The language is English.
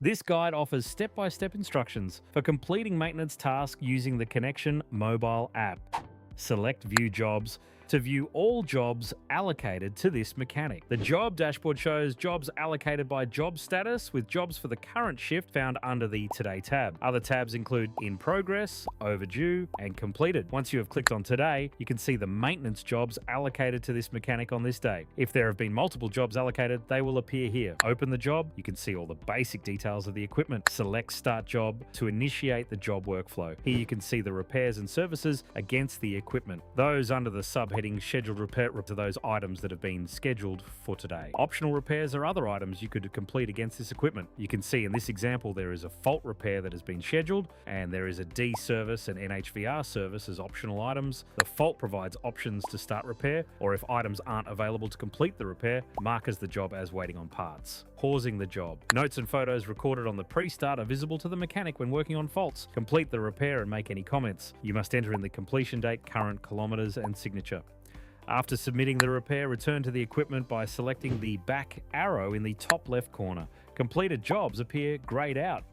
This guide offers step-by-step instructions for completing maintenance tasks using the Kynection mobile app. Select View Jobs to view all jobs allocated to this mechanic. The job dashboard shows jobs allocated by job status, with jobs for the current shift found under the Today tab. Other tabs include In Progress, Overdue, and Completed. Once you have clicked on Today, you can see the maintenance jobs allocated to this mechanic on this day. If there have been multiple jobs allocated, they will appear here. Open the job, you can see all the basic details of the equipment. Select Start Job to initiate the job workflow. Here you can see the repairs and services against the equipment. Those under the subheading Scheduled Repair to those items that have been scheduled for today. Optional repairs are other items you could complete against this equipment. You can see in this example there is a fault repair that has been scheduled, and there is a D service and NHVR service as optional items. The fault provides options to start repair, or if items aren't available to complete the repair, markers the job as waiting on parts. Pausing the job. Notes and photos recorded on the pre-start are visible to the mechanic when working on faults. Complete the repair and make any comments. You must enter in the completion date, current, kilometers, and signature. After submitting the repair, return to the equipment by selecting the back arrow in the top left corner. Completed jobs appear grayed out.